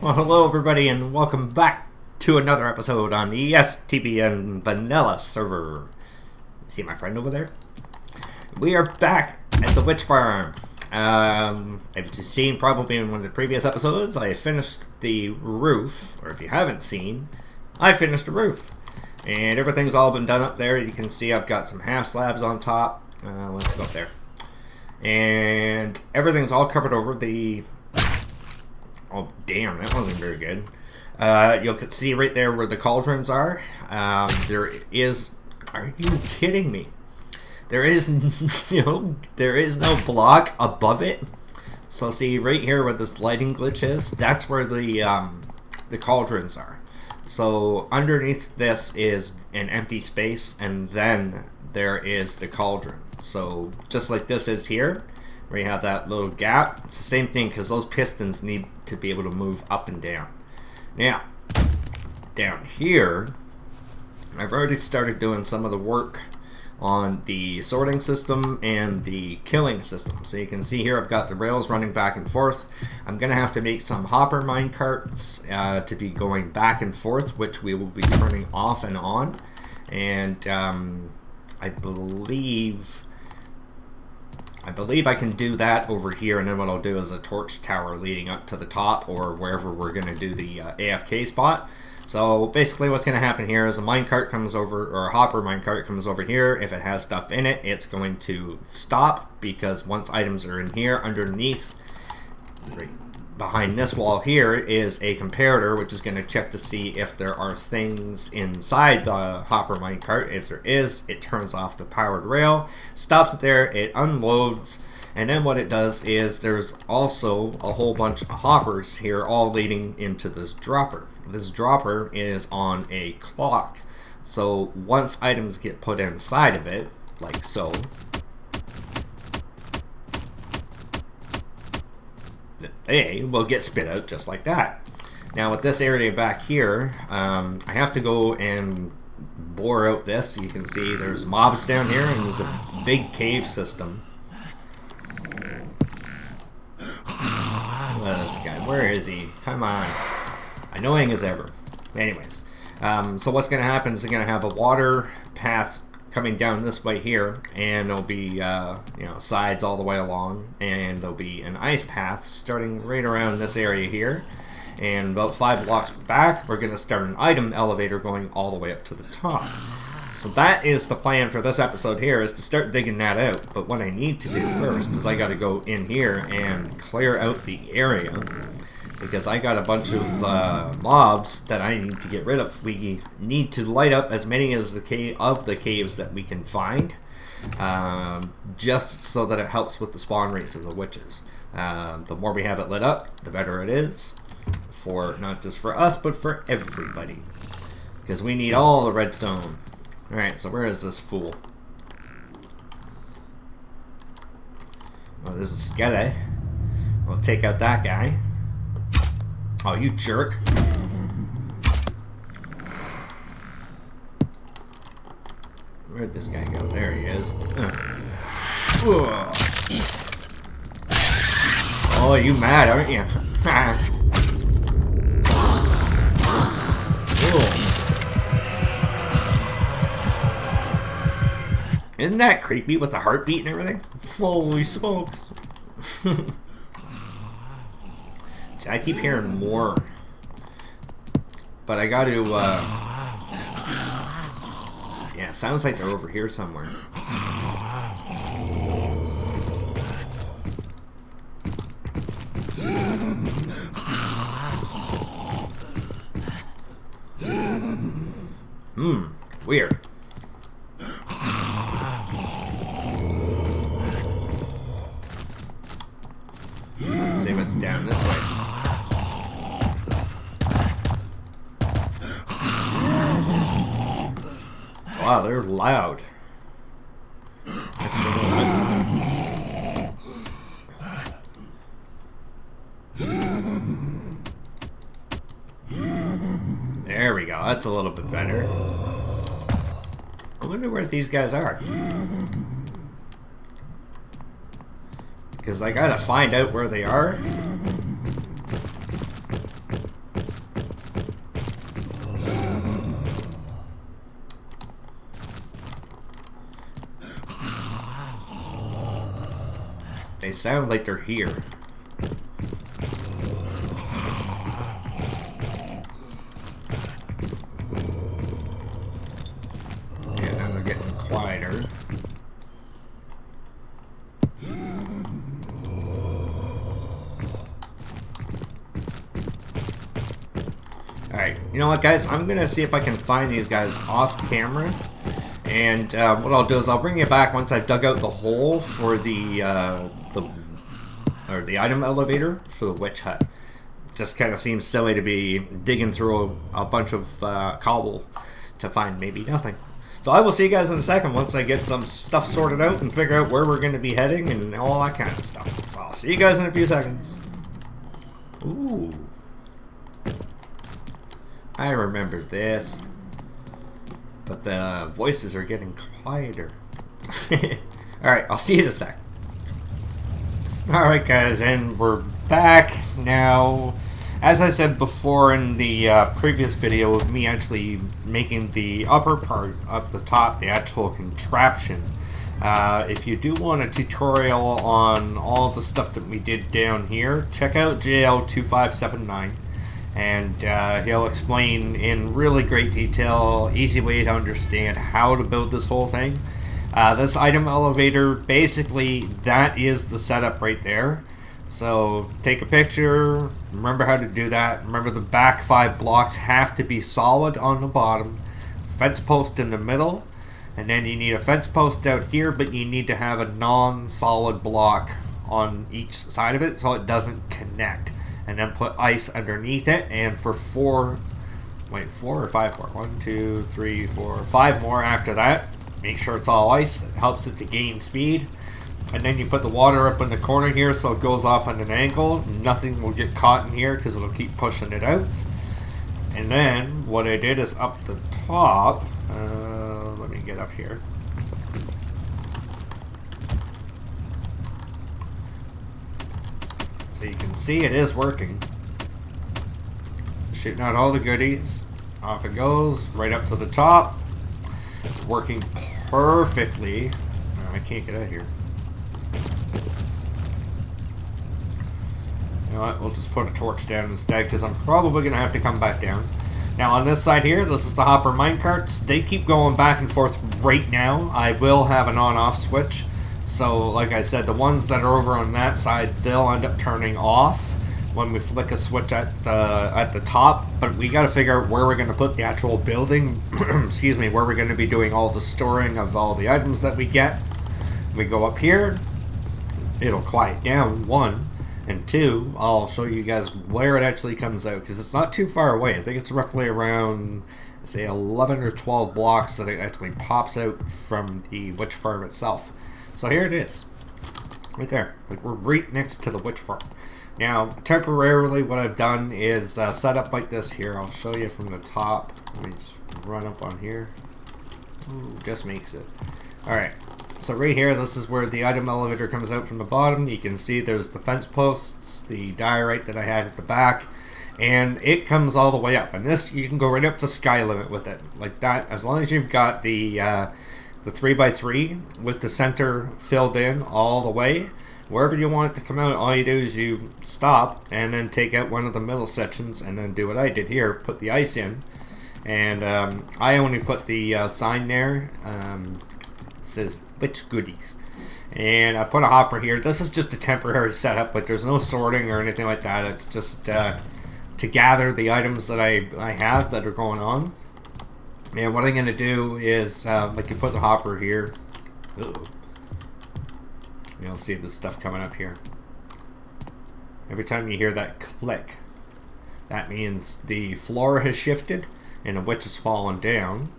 Well, hello everybody and welcome back to another episode on the STBN vanilla server. See my friend over there? We are back at the witch farm. As you've seen probably in one of the previous episodes, I finished the roof, or if you haven't seen, I finished the roof. And everything's all been done up there. You can see I've got some half slabs on top. Let's go up there. And everything's all covered over. Oh, damn, that wasn't very good. You'll see right there where the cauldrons are. There is... Are you kidding me? There is, there is no block above it. So see, right here where this lighting glitch is, that's where the cauldrons are. So underneath this is an empty space, and then there is the cauldron. So just like this is here, where you have that little gap, it's the same thing because those pistons need to be able to move up and down. Now, down here, I've already started doing some of the work on the sorting system and the killing system. So you can see here I've got the rails running back and forth. I'm going to have to make some hopper mine carts to be going back and forth, which we will be turning off and on. And I believe I can do that over here, and then what I'll do is a torch tower leading up to the top or wherever we're going to do the AFK spot. So basically what's going to happen here is a minecart comes over, or a hopper minecart comes over here. If it has stuff in it, it's going to stop, because once items are in here, underneath, right behind this wall here, is a comparator, which is going to check to see if there are things inside the hopper minecart. If there is, it turns off the powered rail, stops it there, it unloads, and then what it does is there's also a whole bunch of hoppers here all leading into this dropper. This dropper is on a clock. So once items get put inside of it, like so, they will get spit out just like that. Now with this area back here, I have to go and bore out this. You can see there's mobs down here, and there's a big cave system. Look at this guy. Where is he? Come on. Annoying as ever. Anyways, so what's going to happen is they're going to have a water path coming down this way here, and there'll be sides all the way along, and there'll be an ice path starting right around this area here, and about 5 blocks back we're going to start an item elevator going all the way up to the top. So that is the plan for this episode here, is to start digging that out. But what I need to do first is I got to go in here and clear out the area, because I got a bunch of mobs that I need to get rid of. We need to light up as many as the caves that we can find, just so that it helps with the spawn rates of the witches. The more we have it lit up, the better it is, for not just for us, but for everybody, because we need all the redstone. Alright, so where is this fool? Oh, there's a skeleton. We'll take out that guy. Oh, you jerk. Where'd this guy go? There he is. Oh, you mad, aren't you? Isn't that creepy with the heartbeat and everything? Holy smokes. See, I keep hearing more, but I got to, yeah, it sounds like they're over here somewhere. Weird. Let's see what's down this way. Wow, they're loud. There we go. That's a little bit better. I wonder where these guys are. Because I gotta find out where they are. They sound like they're here. Yeah, now they're getting quieter. Alright, you know what, guys? I'm gonna see if I can find these guys off camera. And what I'll do is I'll bring you back once I've dug out the hole for the item elevator for the witch hut. Just kind of seems silly to be digging through a bunch of cobble to find maybe nothing. So I will see you guys in a second once I get some stuff sorted out and figure out where we're going to be heading and all that kind of stuff. So I'll see you guys in a few seconds. Ooh. I remember this. But the voices are getting quieter. Alright, I'll see you in a sec. Alright guys, and we're back now. As I said before in the previous video of me actually making the upper part up the top, the actual contraption. If you do want a tutorial on all the stuff that we did down here, check out JL2579. And he'll explain in really great detail, easy way to understand how to build this whole thing. This item elevator, basically, that is the setup right there. So take a picture, remember how to do that. Remember the back 5 blocks have to be solid on the bottom, fence post in the middle, and then you need a fence post out here, but you need to have a non-solid block on each side of it so it doesn't connect. And then put ice underneath it, and for 4 or 5 more. 1, 2, 3, 4, 5 more after that. Make sure it's all ice. It helps it to gain speed. And then you put the water up in the corner here so it goes off on an angle. Nothing will get caught in here because it'll keep pushing it out. And then what I did is up the top. Let me get up here. So you can see it is working. Shooting out all the goodies. Off it goes, right up to the top. Working perfectly. Oh, I can't get out of here. You know what, we'll just put a torch down instead because I'm probably going to have to come back down. Now on this side here, this is the hopper minecarts. They keep going back and forth right now. I will have an on-off switch. So, like I said, the ones that are over on that side, they'll end up turning off when we flick a switch at the top. But we got to figure out where we're going to put the actual building. Excuse me, where we're going to be doing all the storing of all the items that we get. We go up here. It'll quiet down, 1. And 2, I'll show you guys where it actually comes out. Because it's not too far away. I think it's roughly around, say, 11 or 12 blocks that it actually pops out from the witch farm itself. So here it is, right there. Like we're right next to the witch farm. Now, temporarily, what I've done is set up like this here. I'll show you from the top. Let me just run up on here. Ooh, just makes it. All right. So right here, this is where the item elevator comes out from the bottom. You can see there's the fence posts, the diorite that I had at the back, and it comes all the way up. And this, you can go right up to sky limit with it, like that. As long as you've got the 3x3 with the center filled in all the way. Wherever you want it to come out, all you do is you stop and then take out one of the middle sections and then do what I did here, put the ice in. And I only put the sign there. It says witch goodies. And I put a hopper here. This is just a temporary setup, but there's no sorting or anything like that. It's just to gather the items that I have that are going on. And what I'm going to do is, like you put the hopper here. Uh-oh. You'll see this stuff coming up here. Every time you hear that click, that means the floor has shifted and the witch has fallen down.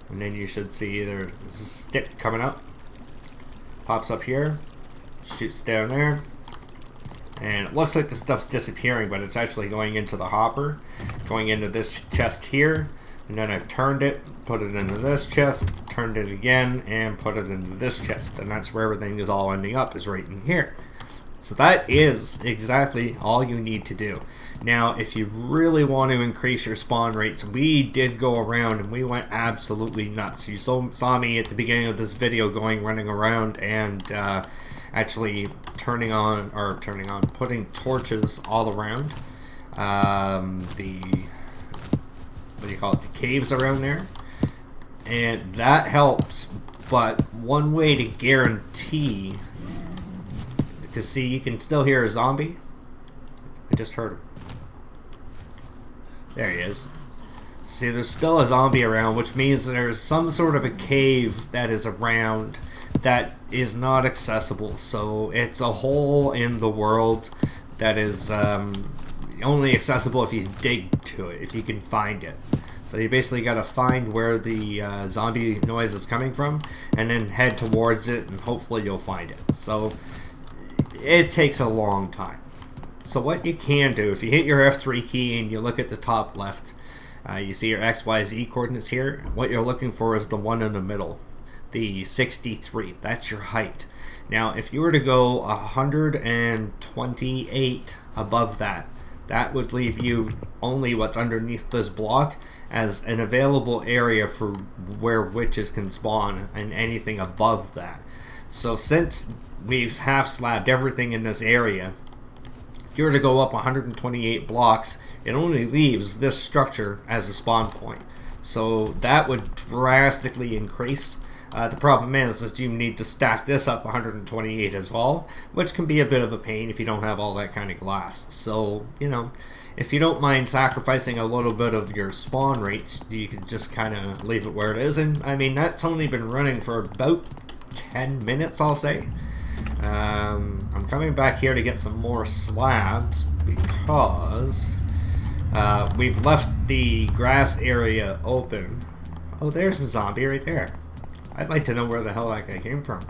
And then you should see there's a stick coming up. Pops up here, shoots down there. And it looks like the stuff's disappearing, but it's actually going into the hopper, going into this chest here. And then I've turned it, put it into this chest, turned it again, and put it into this chest. And that's where everything is all ending up, is right in here. So that is exactly all you need to do. Now, if you really want to increase your spawn rates, we did go around and we went absolutely nuts. You saw me at the beginning of this video running around and actually putting torches all around the, what do you call it, the caves around there. And that helps, but one way to guarantee, because see, you can still hear a zombie. I just heard him. There he is. See, there's still a zombie around, which means there's some sort of a cave that is around that is not accessible. So it's a hole in the world that is only accessible if you dig to it, if you can find it. So you basically got to find where the zombie noise is coming from and then head towards it, and hopefully you'll find it. So it takes a long time. So what you can do, if you hit your F3 key and you look at the top left, you see your XYZ coordinates here. What you're looking for is the one in the middle, the 63. That's your height. Now, if you were to go 128 above that, that would leave you only what's underneath this block as an available area for where witches can spawn, and anything above that. So since we've half-slabbed everything in this area, if you were to go up 128 blocks, it only leaves this structure as a spawn point. So that would drastically increase. The problem is that you need to stack this up 128 as well, which can be a bit of a pain if you don't have all that kind of glass. So, you know, if you don't mind sacrificing a little bit of your spawn rates, you can just kind of leave it where it is. And, I mean, that's only been running for about 10 minutes, I'll say. I'm coming back here to get some more slabs because we've left the grass area open. Oh, there's a zombie right there. I'd like to know where the hell that guy came from.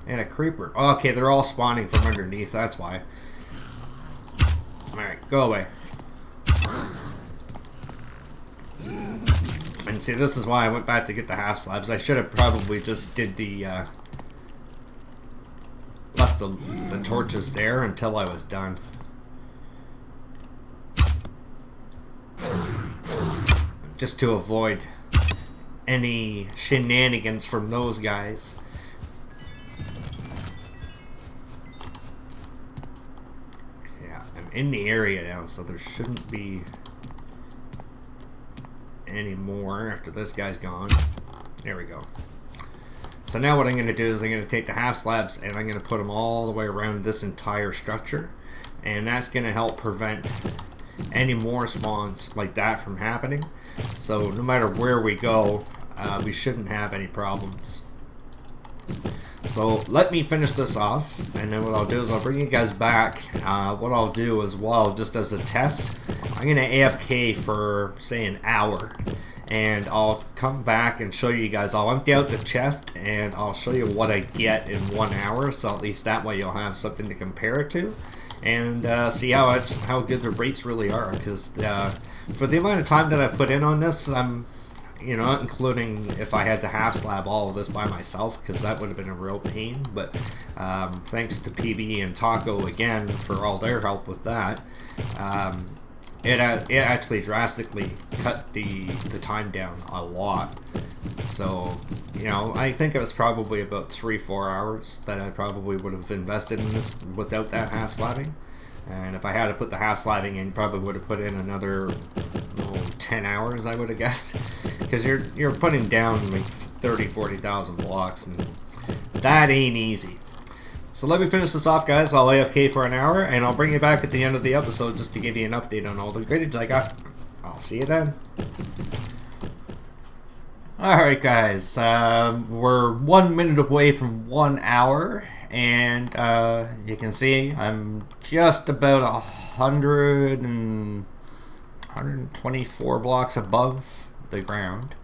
And a creeper. Oh, okay, they're all spawning from underneath, that's why. Alright, go away. And see, this is why I went back to get the half slabs. I should have probably just did the left the torches there until I was done. Just to avoid any shenanigans from those guys. Yeah, I'm in the area now, so there shouldn't be any more after this guy's gone. There we go. So now what I'm going to do is I'm going to take the half slabs and I'm going to put them all the way around this entire structure. And that's going to help prevent any more spawns like that from happening. So no matter where we go, we shouldn't have any problems. So let me finish this off, and then what I'll do is I'll bring you guys back. What I'll do as well, just as a test, I'm going to AFK for, say, an hour. And I'll come back and show you guys. I'll empty out the chest, and I'll show you what I get in 1 hour. So at least that way you'll have something to compare it to. And see how good the rates really are. Because for the amount of time that I put in on this, I'm, you know, not including if I had to half slab all of this by myself, because that would have been a real pain. But thanks to PB and Taco again for all their help with that. It actually drastically cut the time down a lot. So, you know, I think it was probably about 3-4 hours that I probably would have invested in this without that half slabbing. And if I had to put the half slabbing in, probably would have put in another 10 hours, I would have guessed. Because you're putting down like 40,000 blocks, and that ain't easy. So let me finish this off, guys. I'll AFK for an hour, and I'll bring you back at the end of the episode just to give you an update on all the grades I got. I'll see you then. Alright, guys. We're 1 minute away from 1 hour, and you can see I'm just about 124 blocks above the ground.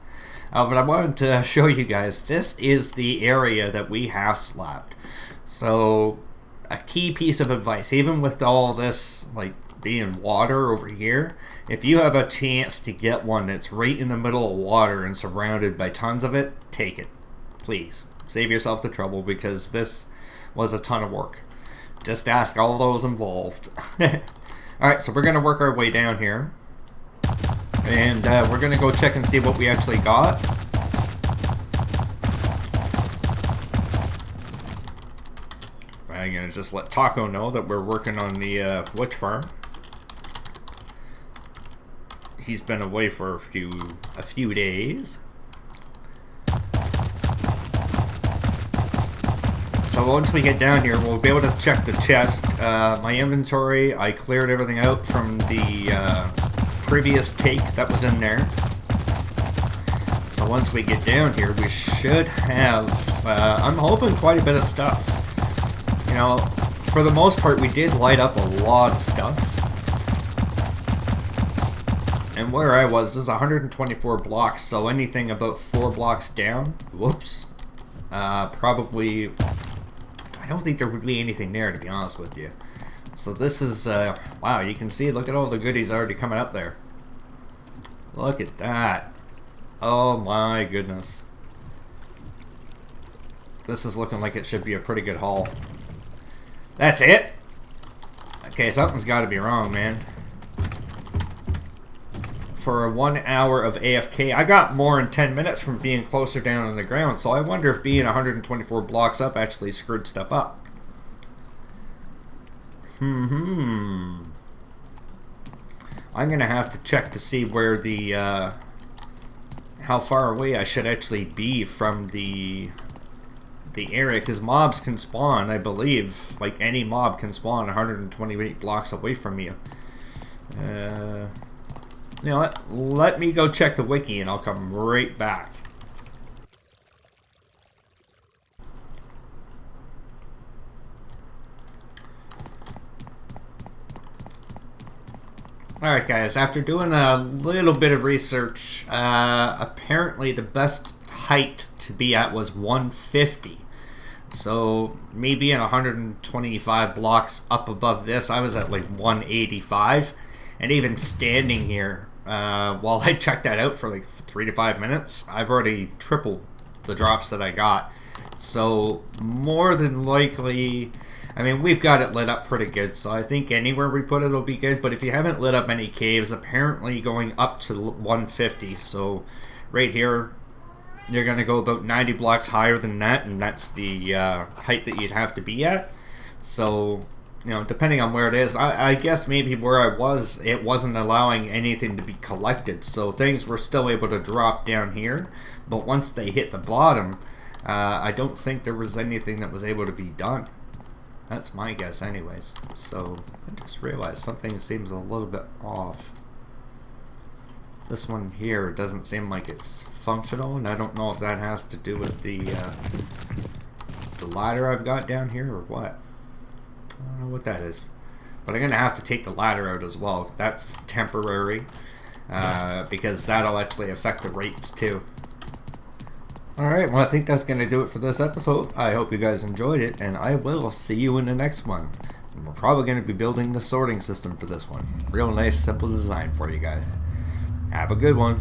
But I wanted to show you guys, this is the area that we have slabbed. So, a key piece of advice, even with all this, like, being water over here, if you have a chance to get one that's right in the middle of water and surrounded by tons of it, take it. Please. Save yourself the trouble, because this was a ton of work. Just ask all those involved. Alright, so we're going to work our way down here. And we're going to go check and see what we actually got. I'm gonna just let Taco know that we're working on the witch farm. He's been away for a few days. So once we get down here, we'll be able to check the chest. My inventory, I cleared everything out from the previous take that was in there. So once we get down here, we should have, I'm hoping, quite a bit of stuff. You know, for the most part, we did light up a lot of stuff. And where I was is 124 blocks, so anything about 4 blocks down, whoops, probably, I don't think there would be anything there, to be honest with you. So this is, wow, you can see, look at all the goodies already coming up there. Look at that. Oh my goodness. This is looking like it should be a pretty good haul. That's it? Okay, something's got to be wrong, man. For 1 hour of AFK, I got more in 10 minutes from being closer down on the ground, so I wonder if being 124 blocks up actually screwed stuff up. I'm gonna have to check to see where the, how far away I should actually be from the area, because mobs can spawn, I believe, like any mob can spawn 128 blocks away from you. You know what? Let me go check the wiki and I'll come right back. Alright guys, after doing a little bit of research, apparently the best height to be at was 150. So me being 125 blocks up above this, I was at like 185. And even standing here, while I checked that out for like 3 to 5 minutes, I've already tripled the drops that I got. So more than likely, I mean, we've got it lit up pretty good, so I think anywhere we put it will be good. But if you haven't lit up any caves, apparently going up to 150. So right here, you're going to go about 90 blocks higher than that, and that's the height that you'd have to be at. So, you know, depending on where it is, I guess maybe where I was, it wasn't allowing anything to be collected, so things were still able to drop down here, but once they hit the bottom, I don't think there was anything that was able to be done. That's my guess anyways. So, I just realized something seems a little bit off. This one here doesn't seem like it's functional, and I don't know if that has to do with the ladder I've got down here or what. I don't know what that is, but I'm gonna have to take the ladder out as well. That's temporary, because that'll actually affect the rates too. Alright, well I think that's gonna do it for this episode. I hope you guys enjoyed it, and I will see you in the next one. And we're probably gonna be building the sorting system for this one. Real nice, simple design for you guys. Have a good one.